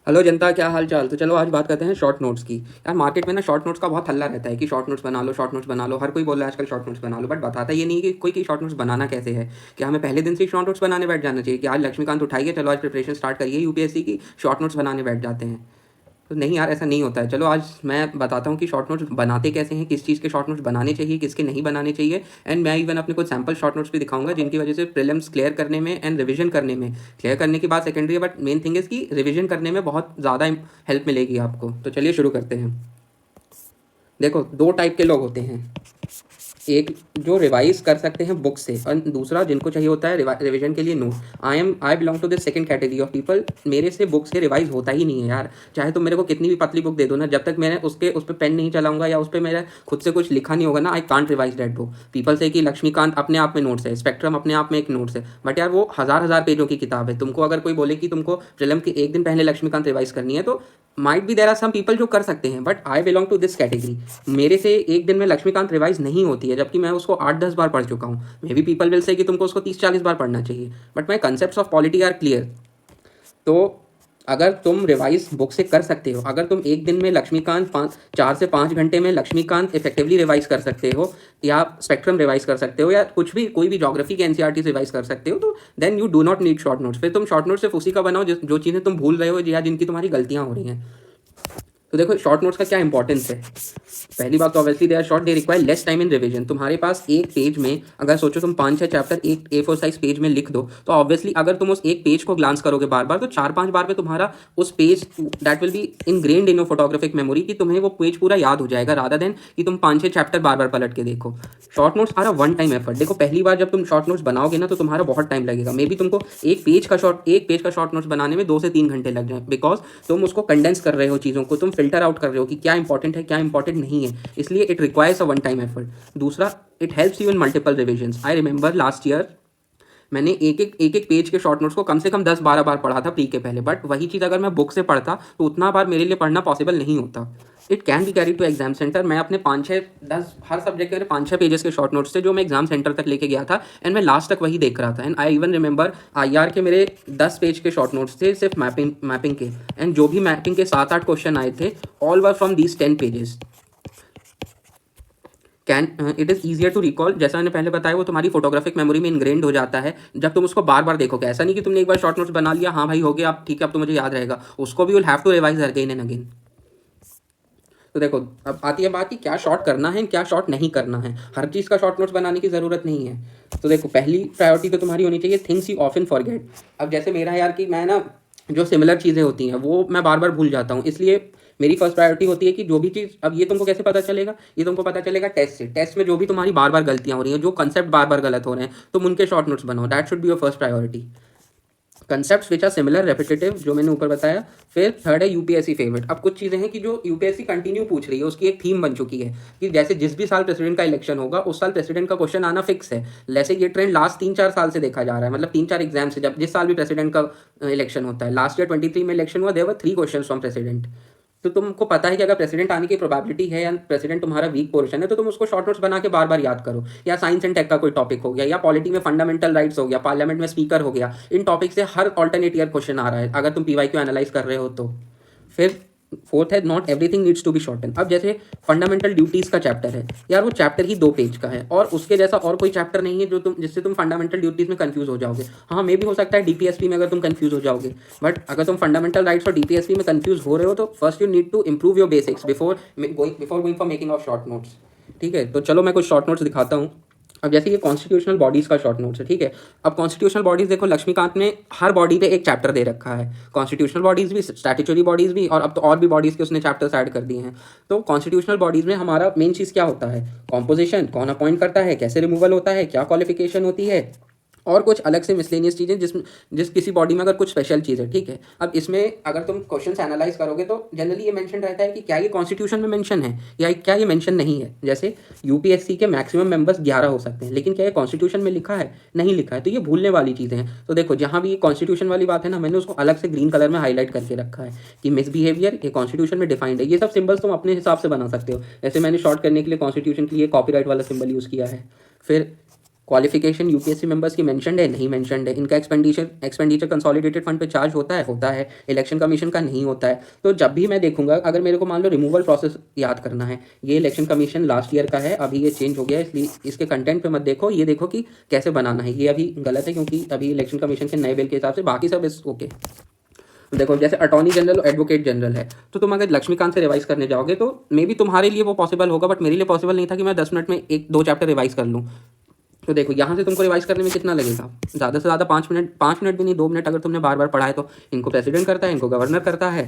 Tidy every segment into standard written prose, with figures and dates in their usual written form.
Hello जनता, क्या हाल चाल। तो चलो आज बात करते हैं शॉर्ट नोट्स की। यार मार्केट में ना शॉर्ट नोट्स का बहुत हल्ला रहता है कि शॉर्ट नोट्स बना लो, शॉर्ट नोट्स बना लो। हर कोई बोल रहा है आजकल शॉर्ट नोट्स बना लो, बट बताता ये नहीं कि कोई की शॉर्ट नोट्स बनाना कैसे है। क्या हमें पहले दिन से ही शॉर्ट नोट्स बनाने बैठ जाना चाहिए कि आज लक्ष्मीकांत उठाइए, चलो आज प्रिपरेशन स्टार्ट करिए यूपीएससी की, शॉर्ट नोट्स बनाने बैठ जाते हैं। तो नहीं यार, ऐसा नहीं होता है। चलो आज मैं बताता हूँ कि शॉर्ट नोट्स बनाते कैसे हैं, किस चीज़ के शॉर्ट नोट्स बनाने चाहिए, किसके नहीं बनाने चाहिए। एंड मैं इवन अपने कुछ सैम्पल शॉर्ट नोट्स भी दिखाऊंगा जिनकी वजह से प्रीलिम्स क्लियर करने में एंड रिवीजन करने में, क्लियर करने की बात सेकेंडरी है, बट मेन थिंग इज़ कि रिवीजन करने में बहुत ज़्यादा हेल्प मिलेगी आपको। तो चलिए शुरू करते हैं। देखो, दो टाइप के लोग होते हैं। एक जो रिवाइज कर सकते हैं बुक से, और दूसरा जिनको चाहिए होता है रिवीजन के लिए note. I belong to this second category of people. मेरे से बुक से रिवाइज होता ही नहीं है यार। चाहे तुम मेरे को कितनी भी पतली बुक दे दो ना, जब तक मैंने उस पर पेन नहीं चलाऊंगा या उस पर मेरा खुद से कुछ लिखा नहीं होगा ना, I can't revise that book. People से कि लक्ष्मीकांत अपने आप में नोट्स है, स्पेक्ट्रम अपने आप में एक नोट्स है, बट यार वो हजार हजार पेजों की किताब है। तुमको अगर कोई बोले कि तुमको प्रीलिम के एक दिन पहले लक्ष्मीकांत रिवाइज करनी है, तो might be there are some people जो कर सकते हैं, but I belong to this category. मेरे से एक दिन में लक्ष्मीकांत रिवाइज नहीं होती है, जबकि मैं उसको 8-10 बार पढ़ चुका हूँ। May be people will say कि तुमको उसको 30-40 बार पढ़ना चाहिए, but my concept of polity are clear. तो अगर तुम रिवाइज बुक से कर सकते हो, अगर तुम एक दिन में लक्ष्मीकांत 4 से 5 घंटे में लक्ष्मीकांत इफेक्टिवली रिवाइज कर सकते हो, या स्पेक्ट्रम रिवाइज कर सकते हो, या कुछ भी कोई भी ज्योग्राफी के एनसीईआरटी रिवाइज कर सकते हो, तो then you do not need short notes. फिर तुम शॉर्ट नोट सिर्फ उसी का बनाओ जो चीज़ें तुम भूल रहे हो या जिनकी तुम्हारी गलतियाँ हो रही हैं। तो देखो शॉर्ट नोट्स का क्या इंपॉर्टेंस है। पहली बात तो obviously they are short, they require less time in revision. तुम्हारे पास एक पेज में अगर सोचो तुम 5-6 चैप्टर एक A4 साइज पेज में लिख दो, तो ऑब्वियसली अगर तुम उस एक पेज को ग्लांस करोगे बार बार, तो 4-5 बार में तुम्हारा उस page that will be ingrained in your photographic memory, कि तुम्हें वो पेज पूरा याद हो जाएगा, रादर देन कि तुम 5-6 चैप्टर बार बार पलट के देखो। Short notes are one time effort. देखो पहली बार जब तुम शॉर्ट नोट्स बनाओगे ना, तो तुम्हारा बहुत टाइम लगेगा। मे बी तुमको एक पेज का शॉर्ट नोट्स बनाने में 2 से 3 घंटे लग जाए, बिकॉज तुम उसको कंडेंस कर रहे हो, चीज़ों को तुम फिल्टर आउट कर रहे हो कि क्या इंपॉर्टेंट है क्या इंपॉर्टेंट नहीं है, इसलिए it requires a one time effort. दूसरा, it helps you in multiple revisions. I remember last year मैंने एक एक पेज के शॉर्ट नोट्स को कम से कम 10-12 बार पढ़ा था प्री के पहले, बट वही चीज़ अगर मैं बुक से पढ़ता तो उतना बार मेरे लिए पढ़ना पॉसिबल नहीं होता। It can be carry to exam centre. मैं अपने 5-6-10 हर सब्जेक्ट के 5-6 पेजेस के शॉर्ट नोट्स थे जो मैं एग्जाम सेंटर तक लेके गया था, एंड मैं लास्ट तक वही देख रहा था। And I even remember IR के मेरे 10 पेज के शॉर्ट नोट्स थे सिर्फ मैपिंग के, एंड जो भी मैपिंग के 7-8 क्वेश्चन आए थे, all were from these 10 pages. It is easier to recall. जैसा मैंने पहले बताया, वो तुम्हारी फोटोग्राफिक मेमोरी में इनग्रेन्ड हो जाता है जब तुम उसको बार बार देखोगे। ऐसा नहीं कि तुमने एक बार शॉर्ट नोट्स बना लिया, हाँ भाई हो गया, अब ठीक है अब तो मुझे याद रहेगा, उसको भी will have to revise again and again. तो देखो अब आती है बात कि क्या शॉर्ट करना है क्या शॉर्ट नहीं करना है। हर चीज़ का शॉर्ट नोट्स बनाने की ज़रूरत नहीं है। तो देखो पहली प्रायोरिटी तो तुम्हारी होनी चाहिए थिंग्स यू ऑफन फॉरगेट। अब जैसे मेरा यार कि मैं ना, जो सिमिलर चीज़ें होती हैं वो मैं बार बार भूल जाता हूँ, इसलिए मेरी फर्स्ट प्रायोरिटी होती है कि जो भी चीज़, अब ये तुमको कैसे पता चलेगा, ये तुमको पता चलेगा टेस्ट से। टेस्ट में जो भी तुम्हारी बार बार गलतियाँ हो रही हैं, जो कंसेप्ट बार बार गलत हो रहे हैं, तुम उनके शॉर्ट नोट्स बनाओ। That should be your first priority. Concept which are similar repetitive, जो मैंने ऊपर बताया। फिर थर्ड है यूपीएससी फेवरेट। अब कुछ चीज़ें हैं कि जो यूपीएससी कंटिन्यू पूछ रही है, उसकी एक थीम बन चुकी है कि जैसे जिस भी साल प्रेसिडेंट का इलेक्शन होगा उस साल प्रेसिडेंट का क्वेश्चन आना फिक्स है। जैसे ये ट्रेंड लास्ट 3-4 साल से देखा जा रहा है, मतलब 3-4 एग्जाम से, जब जिस साल भी प्रेसिडेंट का इलेक्शन होता है। लास्ट ईयर 23 में इलेक्शन हुआ, there were 3 question from president. तो तुमको पता है कि अगर प्रेसिडेंट आने की प्रोबेबिलिटी है या प्रेसिडेंट तुम्हारा वीक पोर्शन है, तो तुम उसको शॉर्ट नोट्स बना के बार बार याद करो। या साइंस एंड टेक का कोई टॉपिक हो गया, या पॉलिटी में फंडामेंटल राइट्स हो गया, पार्लियामेंट में स्पीकर हो गया, इन टॉपिक से हर ऑल्टरनेट ईयर क्वेश्चन आ रहा है अगर तुम PYQ एनालाइज कर रहे हो तो। फिर फोर्थ है not everything needs to be shorten. अब जैसे फंडामेंटल ड्यूटीज का चैप्टर है यार, वो चैप्टर ही 2 पेज का है और उसके जैसा और कोई चैप्टर नहीं है जो जिससे तुम फंडामेंटल ड्यूटीज में कंफ्यूज हो जाओगे। हाँ मे भी हो सकता है DPSP में अगर तुम कंफ्यूज हो जाओगे, बट अगर तुम फंडामेंटल राइट्स और DPSP में कंफ्यूज हो रहे हो, तो first you need to improve your basics before going for making of short notes. ठीक है, तो चलो मैं कुछ शॉर्ट नोट्स दिखाता हूँ। अब जैसे ये कॉन्स्टिट्यूशनल बॉडीज़ का शॉर्ट नोट्स है, ठीक है। अब कॉन्स्टिट्यूशनल बॉडीज़ देखो, लक्ष्मीकांत ने हर बॉडी पे एक चैप्टर दे रखा है। कॉन्स्टिट्यूशनल बॉडीज़ भी, स्टैट्यूटरी बॉडीज़ भी, और अब तो और भी बॉडीज़ के उसने चैप्टर्स ऐड कर दिए हैं। तो कॉन्स्टिट्यूशनल बॉडीज़ में हमारा मेन चीज़ क्या होता है, कॉम्पोजिशन, कौन अपॉइंट करता है, कैसे रिमूवल होता है, क्या क्वालिफिकेशन होती है, और कुछ अलग से मिसलेनियस चीज़ें जिस किसी बॉडी में अगर कुछ स्पेशल चीज़ है, ठीक है। अब इसमें अगर तुम क्वेश्चन एनालाइज करोगे तो जनरली ये मेंशन रहता है कि क्या ये कॉन्स्टिट्यूशन में मेंशन है या क्या ये मेंशन नहीं है। जैसे यूपीएससी के मैक्सिमम मेंबर्स 11 हो सकते हैं, लेकिन क्या ये कॉन्स्टिट्यूशन में लिखा है, नहीं लिखा है, तो ये भूलने वाली चीज़ें हैं। तो देखो जहाँ भी कॉन्स्टिट्यूशन वाली बात है ना, मैंने उसको अलग से ग्रीन कलर में हाईलाइट करके रखा है कि मिसबिहेवियर ये कॉन्स्टिट्यूशन में डिफाइंड है। ये सब सिंबल्स तुम अपने हिसाब से बना सकते हो। जैसे मैंने शॉर्ट करने के लिए कॉन्स्टिट्यूशन के लिए कॉपीराइट वाला सिंबल यूज़ किया है। फिर क्वालिफिकेशन यूपीएससी मेंबर्स की मेंशनड है, नहीं मेंशनड है। इनका एक्सपेंडिचर कंसोलिडेटेड फंड पे चार्ज होता है, इलेक्शन कमीशन का नहीं होता है। तो जब भी मैं देखूंगा, अगर मेरे को मान लो रिमूवल प्रोसेस याद करना है, ये इलेक्शन कमीशन लास्ट ईयर का है, अभी ये चेंज हो गया है, इसलिए इसके कंटेंट पे मत देखो, ये देखो कि कैसे बनाना है। ये अभी गलत है क्योंकि अभी इलेक्शन कमीशन के नए बिल के हिसाब से बाकी सब इस ओके। देखो जैसे अटॉर्नी जनरल और एडवोकेट जनरल है, तो तुम अगर लक्ष्मीकांत से रिवाइज करने जाओगे तो मे बी तुम्हारे लिए वो पॉसिबल होगा, बट मेरे लिए पॉसिबल नहीं था कि मैं 10 मिनट में 1-2 चैप्टर रिवाइज कर लूँ। तो देखो यहाँ से तुमको रिवाइज करने में कितना लगेगा, ज़्यादा से ज़्यादा 5 मिनट, 5 मिनट भी नहीं, 2 मिनट अगर तुमने बार बार पढ़ा है तो। इनको प्रेसिडेंट करता है, इनको गवर्नर करता है।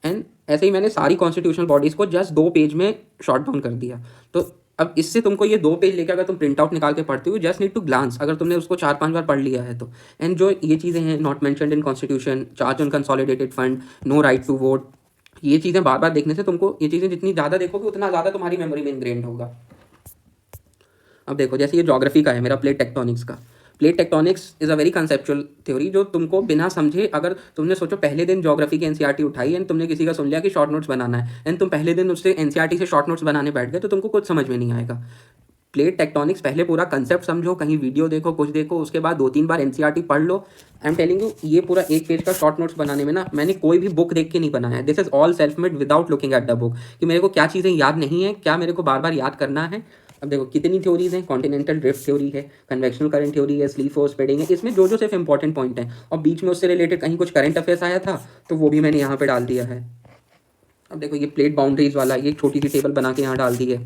एंड ऐसे ही मैंने सारी कॉन्स्टिट्यूशनल बॉडीज़ को जस्ट 2 पेज में शॉर्ट डाउन कर दिया। तो अब इससे तुमको ये 2 पेज लेकर अगर तुम प्रिंट आउट निकाल के पढ़ते हो, जस्ट नीड टू ग्लांस, अगर तुमने उसको 4-5 बार पढ़ लिया है तो। एंड जो ये चीज़ें हैं, not mentioned in constitution, charge on consolidated fund, no right to vote, ये चीज़ें बार बार देखने से तुमको, ये चीज़ें जितनी ज़्यादा देखोगे उतना ज़्यादा तुम्हारी मेमोरी में इंग्रेन्ड होगा। अब देखो जैसे ये ज्योग्राफी का है मेरा, प्लेट टेक्टोनिक्स का। Plate tectonics is a very conceptual theory, जो तुमको बिना समझे, अगर तुमने सोचो पहले दिन ज्योग्राफी की एनसीईआरटी उठाई एंड तुमने किसी का सुन लिया कि शॉर्ट नोट्स बनाना है, एंड तुम पहले दिन उससे एनसीईआरटी से शॉर्ट नोट्स बनाने बैठ गए, तो तुमको कुछ समझ में नहीं आएगा। प्लेट टेक्टोनिक्स पहले पूरा कंसेप्ट समझो, कहीं वीडियो देखो, कुछ देखो, उसके बाद 2-3 बार एनसीईआरटी पढ़ लो। आई एम टेलिंग यू, ये पूरा 1 पेज का शॉर्ट नोट्स बनाने में ना, मैंने कोई भी बुक देख के नहीं बनाया है। This is all self made without looking at the book, कि मेरे को क्या चीज़ें याद नहीं है, क्या मेरे को बार बार याद करना है। अब देखो कितनी थ्योरीज हैं, कॉन्टिनेंटल ड्रिफ्ट थ्योरी है, कन्वेक्शनल करंट थ्योरी है, स्लीप फोर्स स्प्रेडिंग है, इसमें जो जो सिर्फ इंपॉर्टेंट पॉइंट हैं, और बीच में उससे रिलेटेड कहीं कुछ करंट अफेयर्स आया था तो वो भी मैंने यहाँ पे डाल दिया है। अब देखो ये प्लेट बाउंड्रीज वाला, ये छोटी सी टेबल बना के यहाँ डाल दी है।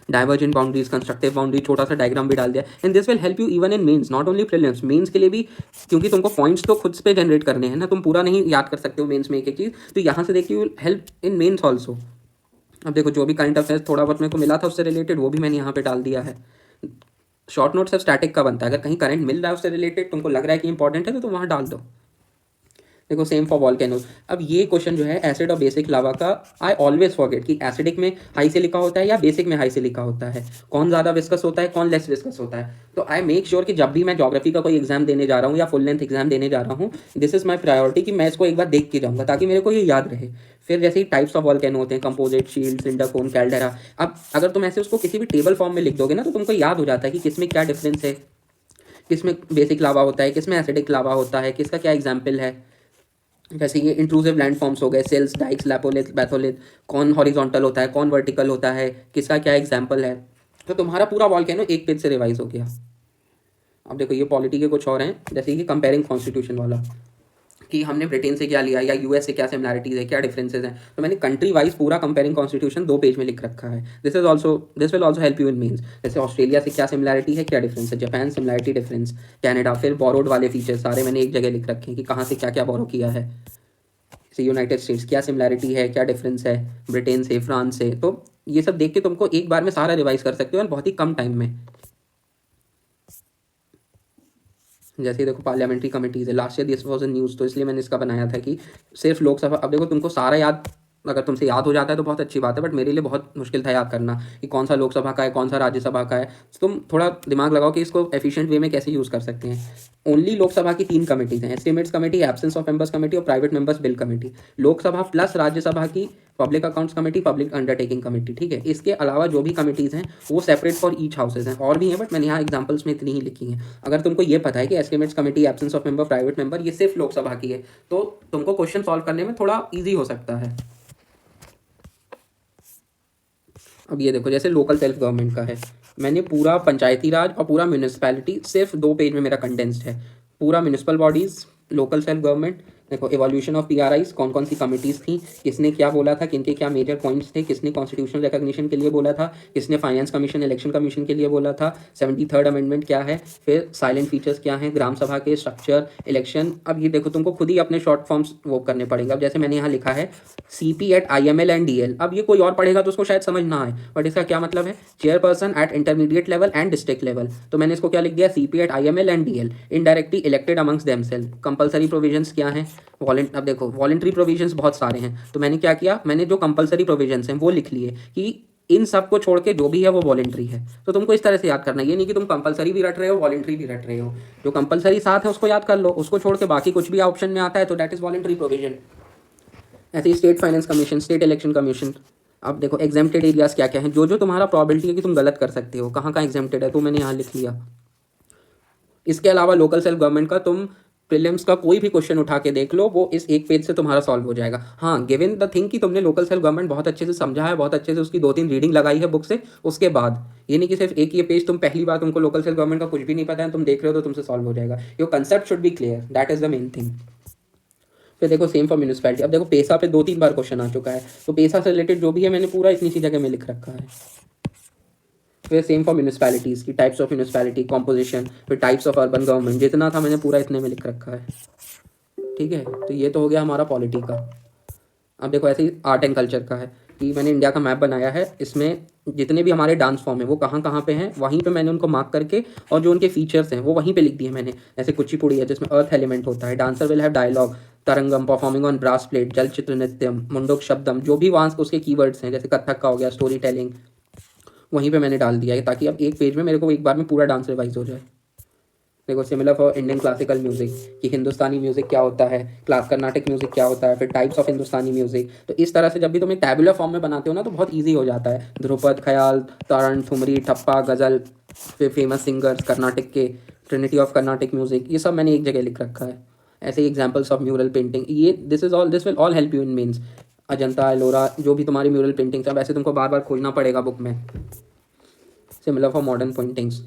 डाइवर्जेंट बाउंड्रीज, कंस्ट्रक्टिव बाउंड्री, छोटा सा डायग्राम भी डाल दिया। And this will help you even in mains, not only prelims, mains के लिए भी, क्योंकि तुमको पॉइंट्स तो खुद पे जनरेट करने हैं ना, तुम पूरा नहीं याद कर सकते हो मेंस में एक एक चीज़, तो यहाँ से देखिए will help in mains also. अब देखो जो भी करंट अफेयर्स थोड़ा बहुत मेरे को मिला था उससे रिलेटेड, वो भी मैंने यहाँ पे डाल दिया है। शॉर्ट नोट सिर्फ स्टैटिक का बनता है, अगर कहीं करंट मिल रहा है उससे रिलेटेड, तुमको लग रहा है कि इंपॉर्टेंट है तो तुम वहाँ डाल दो। देखो सेम फॉर वॉल्केनोज। अब ये क्वेश्चन जो है एसिड और बेसिक लावा का, आई ऑलवेज फॉरगेट कि एसिडिक में हाई से लिखा होता है या बेसिक में हाई से लिखा होता है, कौन ज़्यादा विस्कस होता है, कौन लेस विस्कस होता है। तो आई मेक श्योर कि जब भी मैं ज्योग्राफी का कोई एग्जाम देने जा रहा हूँ या फुल लेंथ एग्जाम देने जा रहा हूँ, दिस इज माई प्रायोरिटी कि मैं इसको एक बार देख के जाऊँगा ताकि मेरे को ये याद रहे। फिर जैसे ही टाइप्स ऑफ वॉल्केनो होते हैं, कंपोजिट, शील्ड, सिलिंडर, कोन, कैल्डेरा। अब अगर तुम ऐसे उसको किसी भी टेबल फॉर्म में लिख दोगे ना, तो तुमको याद हो जाता है कि किसमें क्या डिफरेंस है, किसमें बेसिक लावा होता है, किसमें एसिडिक लावा होता है, किसका क्या एग्जाम्पल है। जैसे ये इंट्रूसिव लैंड फॉर्म्स हो गए, सेल्स, डाइक्स, लैपोलिथ, बैथोलिथ, कौन हॉरिजॉन्टल होता है, कौन वर्टिकल होता है, किसका क्या एग्जाम्पल है। तो तुम्हारा पूरा वॉल्केनो 1 पेज से रिवाइज हो गया। अब देखो ये पॉलिटी के कुछ और हैं, जैसे ये कंपेयरिंग कॉन्स्टिट्यूशन वाला, कि हमने ब्रिटेन से क्या लिया या यूएस से क्या सिमिलैरिटीज है, क्या डिफरेंसेस हैं। तो मैंने कंट्री वाइज पूरा कंपेयरिंग कॉन्स्टिट्यूशन 2 पेज में लिख रखा है। This will also help you in means, जैसे ऑस्ट्रेलिया से क्या सिमिलैरिटी है, क्या डिफरेंस है, जापान सिमिलैरिटी, डिफरेंस, कनाडा, फिर बोरोड वाले फीचर्स सारे मैंने एक जगह लिख रखे हैं कि कहाँ से क्या क्या बोरो किया है। जैसे यूनाइटेड स्टेट्स क्या सिमिलैरिटी है, क्या डिफरेंस है ब्रिटेन से, फ्रांस से। तो ये सब देख के तुमको एक बार में सारा रिवाइज कर सकते हो और बहुत ही कम टाइम में। जैसे देखो पार्लियामेंट्री कमेटीज है, last year this was a news, तो इसलिए मैंने इसका बनाया था कि सिर्फ लोकसभा। अब देखो तुमको सारा याद, अगर तुमसे याद हो जाता है तो बहुत अच्छी बात है, बट मेरे लिए बहुत मुश्किल था याद करना कि कौन सा लोकसभा का है, कौन सा राज्यसभा का है। तो तुम थोड़ा दिमाग लगाओ कि इसको एफिशिएंट वे में कैसे यूज़ कर सकते हैं। ओनली लोकसभा की 3 कमेटीज हैं, estimates committee, absence of members committee और private members bill committee. Lok Sabha plus Rajya Sabha की public accounts committee, public undertaking committee, ठीक है। इसके अलावा जो भी कमेटीज़ हैं वो सेपरेट फॉर ईच हाउसेज हैं, और भी हैं बट मैंने यहाँ एग्जांपल्स में इतनी ही लिखी हैं। अगर तुमको ये पता है कि estimates committee, absence of member, private member, ये सिर्फ लोकसभा की है, तो तुमको क्वेश्चन सॉल्व करने में थोड़ा ईजी हो सकता है। अब ये देखो जैसे लोकल सेल्फ गवर्नमेंट का है, मैंने पूरा पंचायती राज और पूरा म्यूनिसिपैलिटी सिर्फ 2 पेज में मेरा कंडेंस्ड है। पूरा municipal bodies, local self government, देखो एवोल्यूशन ऑफ पीआरआईज, कौन कौन सी कमिटीज़ थी, किसने क्या बोला था, किनके क्या मेजर पॉइंट्स थे, किसने कॉन्स्टिट्यूशनल रिकॉग्निशन के लिए बोला था, किसने फाइनेंस कमीशन, इलेक्शन कमीशन के लिए बोला था, 73rd अमेंडमेंट क्या है, फिर साइलेंट फीचर्स क्या हैं, ग्राम सभा के स्ट्रक्चर, इलेक्शन। अब ये देखो तुमको खुद ही अपने शॉर्ट फॉर्म्स वो करने पड़ेंगे। अब जैसे मैंने यहाँ लिखा है CP at IML and DL। अब ये कोई और पढ़ेगा तो उसको शायद समझ ना आए, बट इसका क्या मतलब है, chairperson at intermediate level and district level. तो मैंने इसको क्या लिख दिया, CP at IML and DL, indirectly elected amongst themself. Compulsory provisions क्या हैं, अब देखो वॉलंटरी प्रोविजंस बहुत सारे हैं, तो मैंने क्या किया, मैंने जो कंपलसरी प्रोविजंस हैं वो लिख लिए कि इन सब को छोड़ के जो भी है वो वॉलंटरी है। तो तुमको इस तरह से याद करना है, ये नहीं कि तुम कंपलसरी भी रट रहे हो, वॉलंटरी भी रट रहे हो। जो कंपलसरी साथ है उसको याद कर लो, उसको छोड़ के बाकी कुछ भी ऑप्शन में आता है तो दैट इज वॉलंटरी प्रोविजन। ऐसे ही state finance commission, state election commission. अब देखो एग्जेम्प्टेड एरियाज क्या क्या हैं, जो जो तुम्हारा प्रॉबिलिटी है कि तुम गलत कर सकते हो, कहाँ कहाँ एग्जेम्प्टेड है तो मैंने यहाँ लिख लिया। इसके अलावा लोकल सेल्फ गवर्नमेंट का तुम प्रीलिम्स का कोई भी क्वेश्चन उठा के देख लो, वो इस एक पेज से तुम्हारा सॉल्व हो जाएगा। हाँ, गिवन द थिंग कि तुमने लोकल सेल्फ गवर्नमेंट बहुत अच्छे से समझा है, बहुत अच्छे से उसकी 2-3 रीडिंग लगाई है बुक से, उसके बाद ये नहीं कि सिर्फ एक ये पेज तुम पहली बार तुमको लोकल सेल्फ गवर्नमेंट का कुछ भी नहीं पता है तुम देख रहे हो तो तुमसे सॉल्व हो जाएगा। Your concept should be clear, that is the main thing. फिर देखो सेम फॉर म्यूनिसपैलिटी। अब देखो पेसा पे 2-3 बार क्वेश्चन आ चुका है, तो पेसा से रिलेटेड जो भी है मैंने पूरा इतनी सी जगह में लिख रखा है। फिर सेम फॉर म्यूनिसपैलिटीज की टाइप्स ऑफ म्यूनिसपैलिटी, कॉम्पोजिशन, फिर टाइप्स ऑफ अर्बन गवर्नमेंट, जितना था मैंने पूरा इतने में लिख रखा है। ठीक है, तो ये तो हो गया हमारा पॉलिटी का। अब देखो ऐसे ही आर्ट एंड कल्चर का है कि मैंने इंडिया का मैप बनाया है, इसमें जितने भी हमारे डांस फॉर्म है वो कहाँ कहाँ पे हैं, वहीं पे मैंने उनको मार्क करके और जो उनके फीचर्स हैं वो वहीं पे लिख दिए मैंने। जैसे कुचिपुड़ी है जिसमें अर्थ एलिमेंट होता है, dancer will have dialogue, Tarangam performing on brass plate, Jalachitra Nrityam, Mundok Shabdam, जो भी वहाँ उसके कीवर्ड्स हैं, जैसे कथक का हो गया, स्टोरी टेलिंग, वहीं पे मैंने डाल दिया है ताकि अब एक पेज में मेरे को एक बार में पूरा डांस रिवाइज हो जाए। देखो similar for Indian classical music कि हिंदुस्तानी म्यूजिक क्या होता है, कर्नाटिक म्यूजिक क्या होता है, फिर टाइप्स ऑफ हिंदुस्तानी म्यूजिक। तो इस तरह से जब भी तुम एक टैबुलर फॉर्म में बनाते हो ना तो बहुत ईजी हो जाता है। ध्रुपद, ख्याल, तारण, ठुमरी, ठप्पा, गज़ल, फिर फेमस सिंगर्स कर्नाटिक के, ट्रिनिटी ऑफ कर्नाटिक म्यूजिक, ये सब मैंने एक जगह लिख रखा है। ऐसे ही एग्जाम्पल्स ऑफ म्यूरल पेंटिंग, ये this will all help you in means Ajanta, Ellora, जो भी तुम्हारी म्यूरल पेंटिंग्स है, वैसे तुमको बार बार खोजना पड़ेगा बुक में। Similar for modern paintings.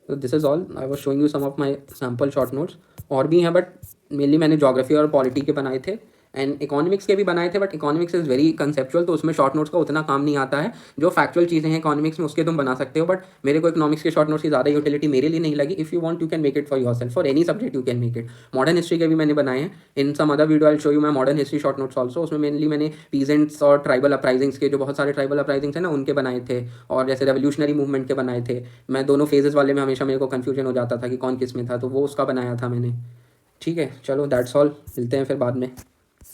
तो this is all, I was showing you some of my sample short notes. और भी हैं बट मेनली मैंने ज्योग्राफी और पॉलिटी के बनाए थे, एंड इकोनॉमिक्स के भी बनाए थे, but economics is very conceptual, तो उसमें शॉर्ट नोट्स का उतना काम नहीं आता है। जो फैक्चुअल चीज़ें हैं इकोनॉमिक्स में उसके तुम बना सकते हो, बट मेरे को इकोनॉमिक्स के शॉर्ट नोट्स की ज़्यादा यूटिलिटी मेरे लिए नहीं लगी। If you want you can make it for yourself, for any subject you can make it. Modern history के भी मैंने बनाए हैं, in some other video I show you my modern history short notes also. उसमें mainly मैंने peasants और tribal uprisings के, जो बहुत सारे ट्राइबल अपराइजिंग्स हैं ना, उनके बनाए थे, और जैसे रेवोल्यूशनरी मूवमेंट के बनाए थे। मैं दोनों फेजेस वाले में हमेशा मेरे को कन्फ्यूजन हो जाता था कि कौन किस में था, तो वो उसका बनाया था मैंने। ठीक है, चलो दैट्स ऑल, मिलते हैं फिर बाद में।